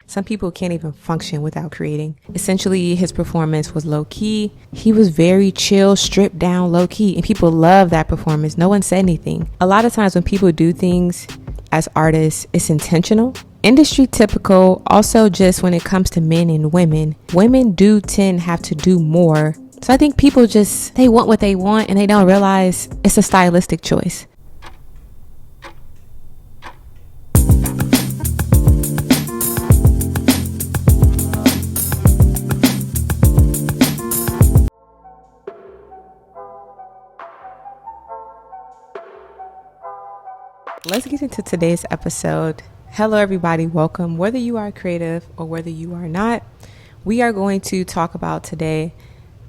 Some people can't even function without creating. Essentially, his performance was low key. He was very chill, stripped down, low key, and people love that performance. No one said anything. A lot of times when people do things as artists, it's intentional. Industry typical. Also, just when it comes to men and women do tend have to do more. So I think people they want what they want and they don't realize it's a stylistic choice. Let's get into today's episode. Hello, everybody. Welcome. Whether you are creative or whether you are not, we are going to talk about today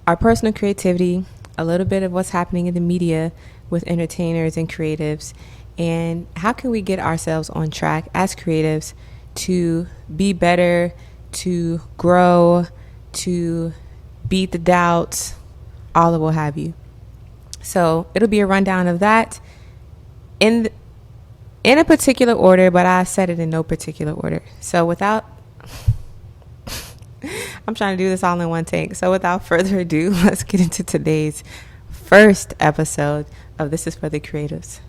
our personal creativity, a little bit of what's happening in the media with entertainers and creatives, and how can we get ourselves on track as creatives to be better, to grow, to beat the doubts, all of what have you. So it'll be a rundown of that in a particular order, but I said it in no particular order. So I'm trying to do this all in one take. So without further ado, let's get into today's first episode of This Is For The Creatives.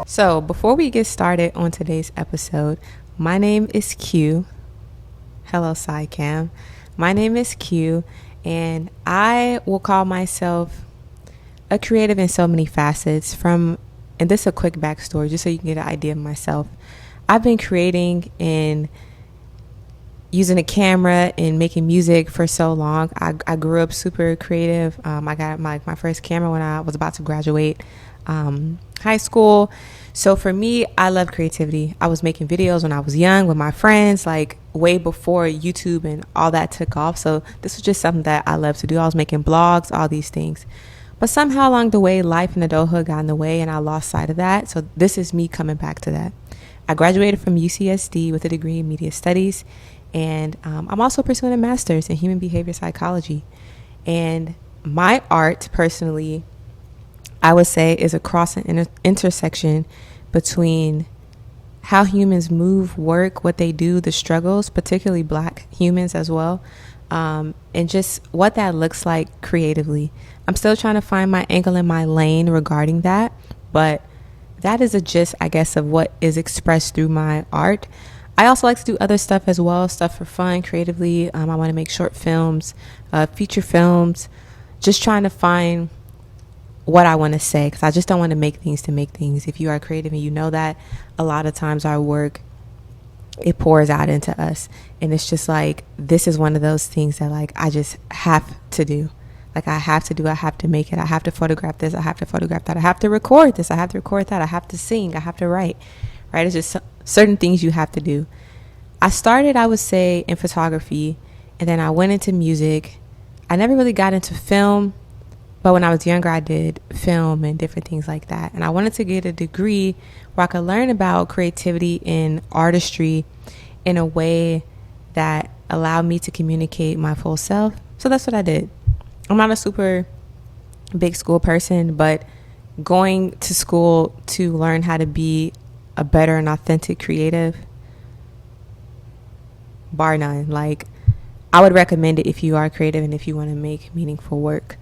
So before we get started on today's episode, my name is Q. Hello, SciCam. My name is Q, and I will call myself a creative in so many facets. And this is a quick backstory, just so you can get an idea of myself. I've been creating and using a camera and making music for so long. I grew up super creative. I got my first camera when I was about to graduate high school. So for me, I love creativity. I was making videos when I was young with my friends, like way before YouTube and all that took off. So this was just something that I love to do. I was making blogs, all these things. But somehow along the way, life and adulthood got in the way and I lost sight of that. So this is me coming back to that. I graduated from UCSD with a degree in media studies. And I'm also pursuing a master's in human behavior psychology. And my art, personally, I would say is a cross and intersection between how humans move, work, what they do, the struggles, particularly Black humans as well. And just what that looks like creatively. I'm still trying to find my angle in my lane regarding that, but that is a gist, I guess, of what is expressed through my art. I also like to do other stuff as well, stuff for fun, creatively. I want to make short films, feature films, just trying to find what I want to say, because I just don't want to make things. If you are creative and you know that, a lot of times our work, it pours out into us, and it's just like, this is one of those things that like I just have to do. Like I have to make it. I have to photograph this. I have to photograph that. I have to record this. I have to record that. I have to sing. I have to write, right? It's just certain things you have to do. I started, I would say, in photography, and then I went into music. I never really got into film, but when I was younger, I did film and different things like that. And I wanted to get a degree where I could learn about creativity and artistry in a way that allowed me to communicate my full self. So that's what I did. I'm not a super big school person, but going to school to learn how to be a better and authentic creative, bar none. Like, I would recommend it if you are creative and if you want to make meaningful work.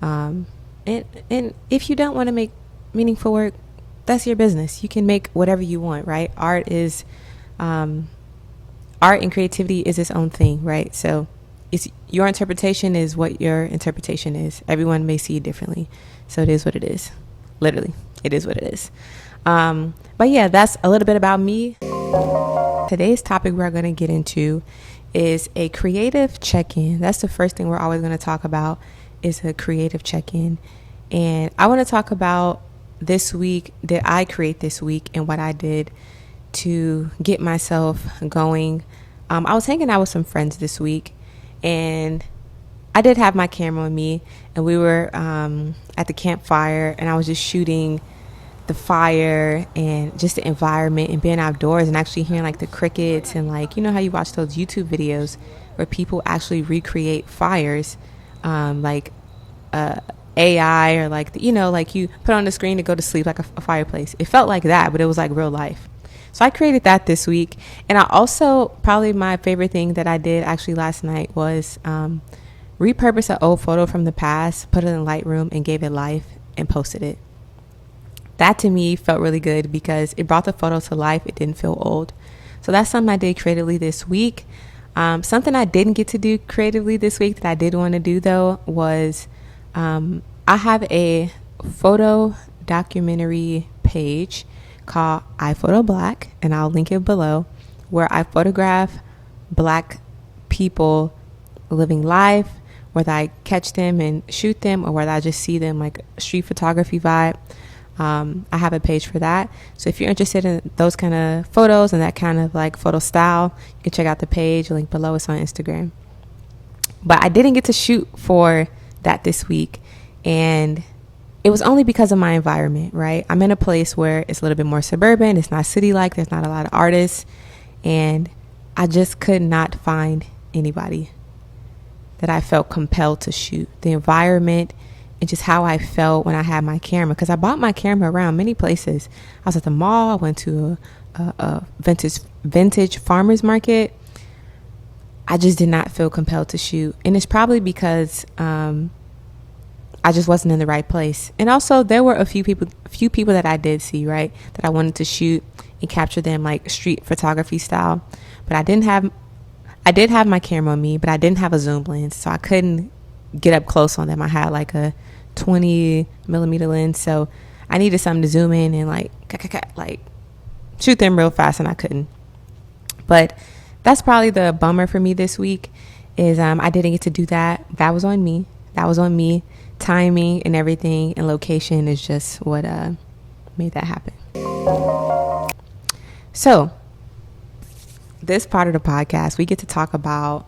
And if you don't want to make meaningful work, that's your business. You can make whatever you want, right? Art and creativity is its own thing, right? So it's your interpretation is what your interpretation is. Everyone may see it differently. So it is what it is. Literally, it is what it is. But yeah, that's a little bit about me. Today's topic we're going to get into is a creative check-in. That's the first thing we're always going to talk about, is a creative check-in. And I want to talk about this week that I create this week and what I did to get myself going. I was hanging out with some friends this week, and I did have my camera with me, and we were at the campfire, and I was just shooting the fire and just the environment and being outdoors and actually hearing like the crickets and like, you know how you watch those YouTube videos where people actually recreate fires, like AI or like, like you put on the screen to go to sleep, like a fireplace. It felt like that, but it was like real life. So I created that this week. And I also, probably my favorite thing that I did actually last night was repurpose an old photo from the past, put it in Lightroom and gave it life and posted it. That to me felt really good because it brought the photo to life. It didn't feel old. So that's something I did creatively this week. Something I didn't get to do creatively this week that I did want to do though was I have a photo documentary page called iPhoto Black, and I'll link it below, where I photograph Black people living life, whether I catch them and shoot them or whether I just see them, like street photography vibe. I have a page for that. So if you're interested in those kind of photos and that kind of like photo style, you can check out the page. Link below. It's on Instagram. But I didn't get to shoot for that this week, and it was only because of my environment, right? I'm in a place where it's a little bit more suburban. It's not city-like. There's not a lot of artists. And I just could not find anybody that I felt compelled to shoot. The environment and just how I felt when I had my camera. Because I bought my camera around many places. I was at the mall. I went to a vintage farmer's market. I just did not feel compelled to shoot. And it's probably because I just wasn't in the right place. And also there were a few people that I did see, right, that I wanted to shoot and capture them like street photography style. But I did have my camera on me, but I didn't have a zoom lens, so I couldn't get up close on them. I had like a 20 millimeter lens, so I needed something to zoom in and like shoot them real fast, and I couldn't. But that's probably the bummer for me this week is I didn't get to do that. That was on me. Timing and everything and location is just what made that happen. So this part of the podcast, we get to talk about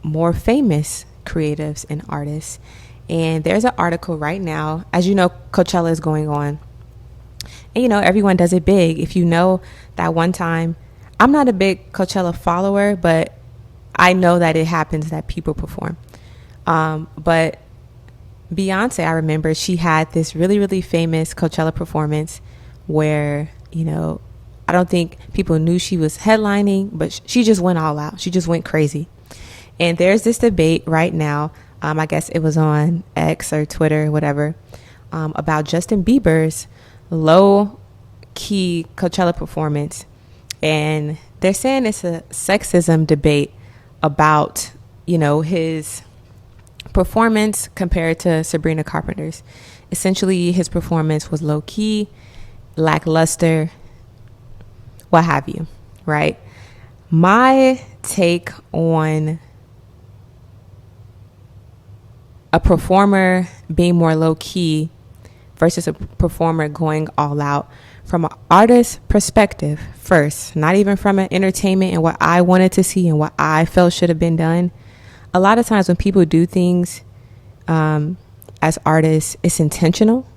more famous creatives and artists. And there's an article right now. As you know, Coachella is going on. And, you know, everyone does it big. If you know that one time, I'm not a big Coachella follower, but I know that it happens that people perform. But Beyonce, I remember she had this really, really famous Coachella performance where, you know, I don't think people knew she was headlining, but she just went all out. She just went crazy. And there's this debate right now. I guess it was on X or Twitter, whatever, about Justin Bieber's low-key Coachella performance. And they're saying it's a sexism debate about, you know, his performance compared to Sabrina Carpenter's. Essentially, his performance was low-key, lackluster, what have you, right? My take on a performer being more low-key versus a performer going all out, from an artist perspective first, not even from an entertainment and what I wanted to see and what I felt should have been done. A lot of times when people do things as artists, it's intentional,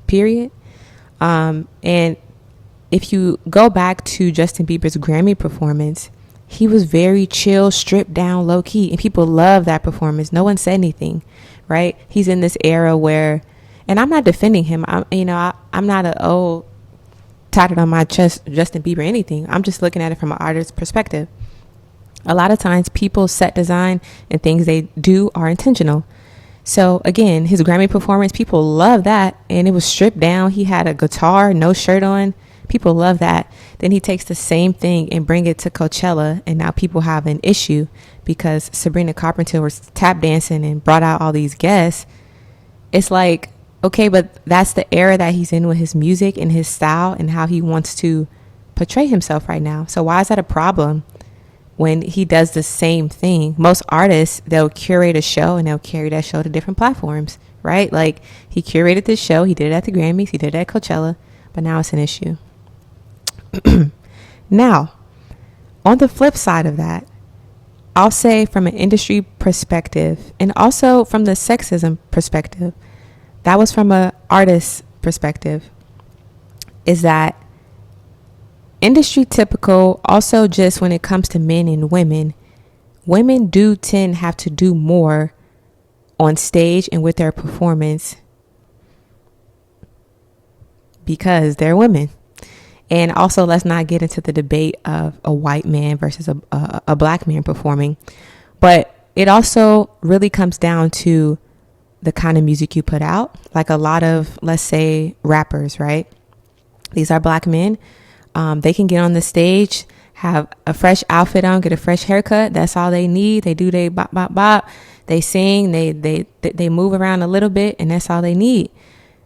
period. And if you go back to Justin Bieber's Grammy performance, he was very chill, stripped down, low key, and people love that performance. No one said anything, right? He's in this era where, and I'm not defending him. I'm not tatted on my chest Justin Bieber anything. I'm just looking at it from an artist's perspective. A lot of times people's set design and things they do are intentional. So again, his Grammy performance, people love that. And it was stripped down. He had a guitar, no shirt on. People love that. Then he takes the same thing and bring it to Coachella. And now people have an issue because Sabrina Carpenter was tap dancing and brought out all these guests. It's like, okay, but that's the era that he's in with his music and his style and how he wants to portray himself right now. So why is that a problem? When he does the same thing, most artists, they'll curate a show and they'll carry that show to different platforms, right? Like he curated this show. He did it at the Grammys. He did it at Coachella, but now it's an issue. Now, on the flip side of that, I'll say from an industry perspective and also from the sexism perspective, that was from an artist's perspective, is that industry typical, also just when it comes to men and women do tend to have to do more on stage and with their performance because they're women. And also, let's not get into the debate of a white man versus a black man performing. But it also really comes down to the kind of music you put out. Like a lot of, let's say, rappers, right? These are black men. They can get on the stage, have a fresh outfit on, get a fresh haircut. That's all they need. They do they bop, bop, bop. They sing, they move around a little bit, and that's all they need.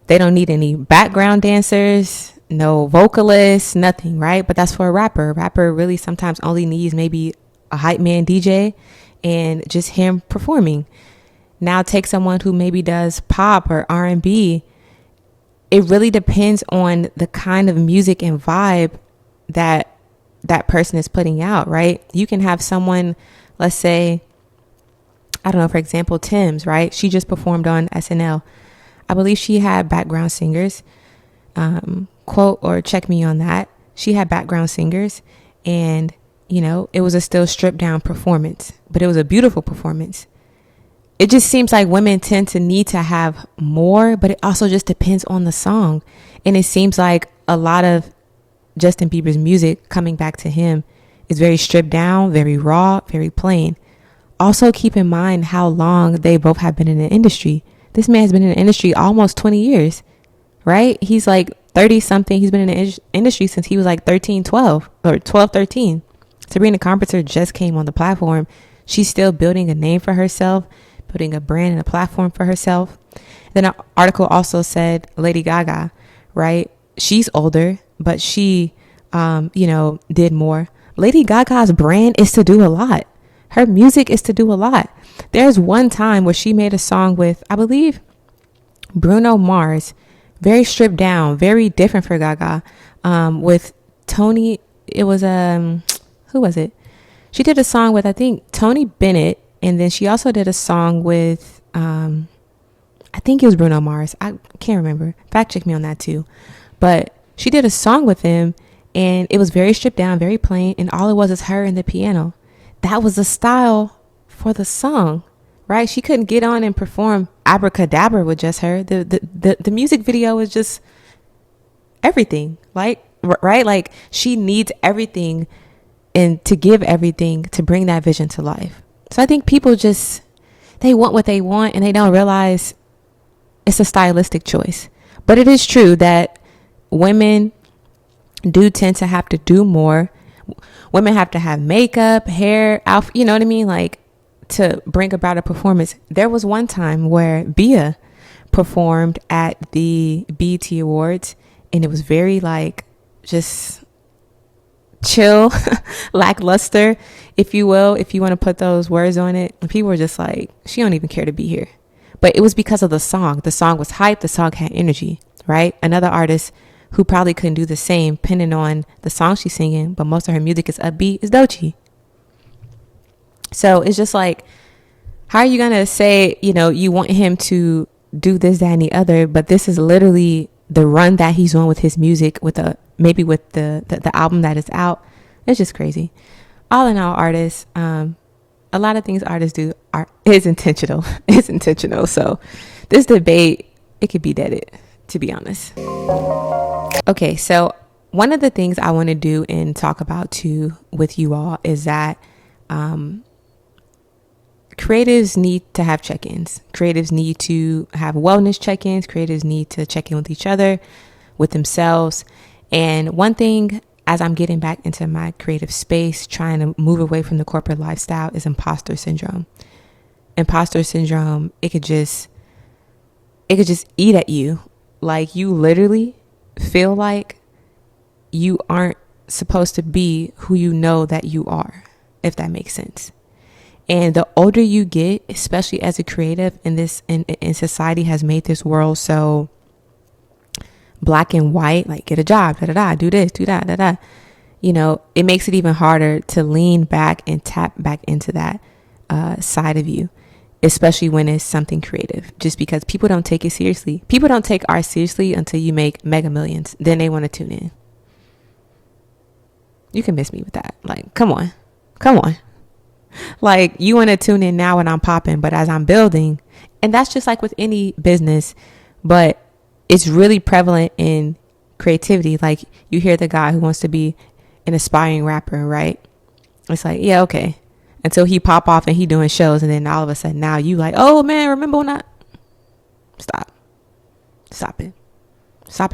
They don't need any background dancers, no vocalists, nothing, right? But that's for a rapper. A rapper really sometimes only needs maybe a hype man DJ and just him performing. Now take someone who maybe does pop or R&B. It really depends on the kind of music and vibe that person is putting out, right? You can have someone, let's say, I don't know, for example, Tim's, right? She just performed on SNL. I believe she had background singers. Quote or check me on that. She had background singers, and, you know, it was a still stripped down performance, but it was a beautiful performance. It just seems like women tend to need to have more, but it also just depends on the song. And it seems like a lot of Justin Bieber's music, coming back to him, is very stripped down, very raw, very plain. Also keep in mind how long they both have been in the industry. This man has been in the industry almost 20 years, right? He's like 30 something. He's been in the industry since he was like 12, 13. Sabrina Carpenter just came on the platform. She's still building a name for herself, putting a brand and a platform for herself. Then an article also said Lady Gaga, right? She's older, but she, did more. Lady Gaga's brand is to do a lot. Her music is to do a lot. There's one time where she made a song with, I believe, Bruno Mars, very stripped down, very different for Gaga, with Tony. It was, who was it? She did a song with, I think, Tony Bennett. And then she also did a song with, I think it was Bruno Mars. I can't remember. Fact check me on that too. But she did a song with him, and it was very stripped down, very plain. And all it was is her and the piano. That was the style for the song, right? She couldn't get on and perform Abracadabra with just her. The music video was just everything, like, right? Like, she needs everything and to give everything to bring that vision to life. So I think people just, they want what they want, and they don't realize it's a stylistic choice. But it is true that women do tend to have to do more. Women have to have makeup, hair, outfit, you know what I mean? Like, to bring about a performance. There was one time where Bia performed at the BET Awards, and it was very like just chill, lackluster, if you will, if you want to put those words on it. And people were just like, she don't even care to be here. But it was because of the song. The song was hype. The song had energy, right? Another artist who probably couldn't do the same depending on the song she's singing, but most of her music is upbeat, is Doechii. So it's just like, how are you going to say, you want him to do this, that, and the other, but this is literally the run that he's on with his music, with the album that is out. It's just crazy. All in all, artists, a lot of things artists do is intentional. It's intentional. So this debate, it could be deaded, to be honest. Okay, so one of the things I want to do and talk about too with you all is that creatives need to have check-ins. Creatives need to have wellness check-ins. Creatives need to check in with each other, with themselves. And one thing, as I'm getting back into my creative space, trying to move away from the corporate lifestyle, is imposter syndrome. Imposter syndrome, it could just eat at you. Like, you literally feel like you aren't supposed to be who you know that you are, if that makes sense. And the older you get, especially as a creative, in society has made this world so black and white, like get a job, do this, do that, it makes it even harder to lean back and tap back into that side of you, especially when it's something creative, just because people don't take it seriously. People don't take art seriously until you make mega millions. Then they want to tune in. You can miss me with that. Like, come on. Like, you want to tune in now when I'm popping, but as I'm building, and that's just like with any business, but it's really prevalent in creativity. Like, you hear the guy who wants to be an aspiring rapper, right? It's like, yeah, okay. Until he pop off and he doing shows, and then all of a sudden now you like, oh man, remember when I... Stop it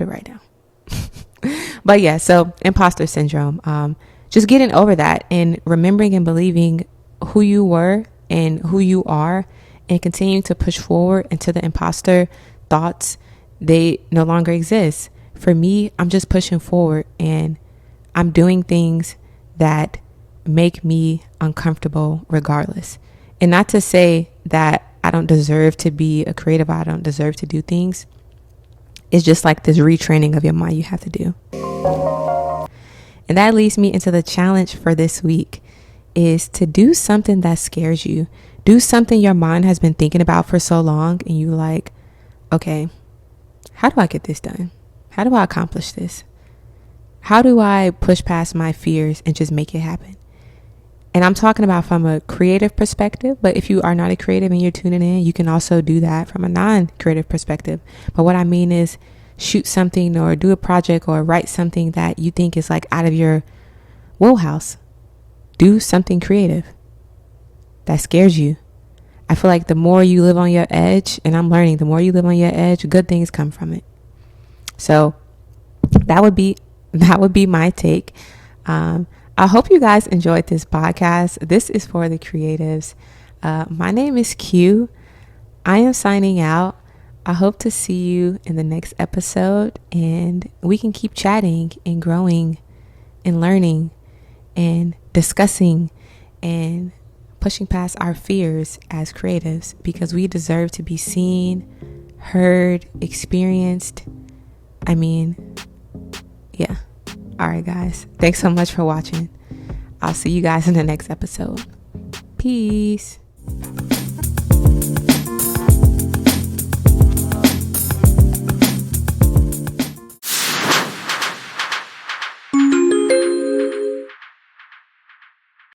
right now. But yeah, so imposter syndrome, just getting over that and remembering and believing who you were and who you are, and continuing to push forward into the imposter thoughts. They no longer exist. For me, I'm just pushing forward, and I'm doing things that make me uncomfortable regardless. And not to say that I don't deserve to be a creative, I don't deserve to do things. It's just like this retraining of your mind you have to do. And that leads me into the challenge for this week, is to do something that scares you. Do something your mind has been thinking about for so long, and you like, okay, how do I get this done? How do I accomplish this? How do I push past my fears and just make it happen? And I'm talking about from a creative perspective, but if you are not a creative and you're tuning in, you can also do that from a non-creative perspective. But what I mean is, shoot something or do a project or write something that you think is like out of your wheelhouse. Do something creative that scares you. I feel like the more you live on your edge, and I'm learning, the more you live on your edge, good things come from it. So that would be my take. I hope you guys enjoyed this podcast. This is for the creatives. My name is Q. I am signing out. I hope to see you in the next episode, and we can keep chatting and growing and learning and discussing and pushing past our fears as creatives, because we deserve to be seen, heard, experienced. I mean, yeah. All right, guys. Thanks so much for watching. I'll see you guys in the next episode. Peace.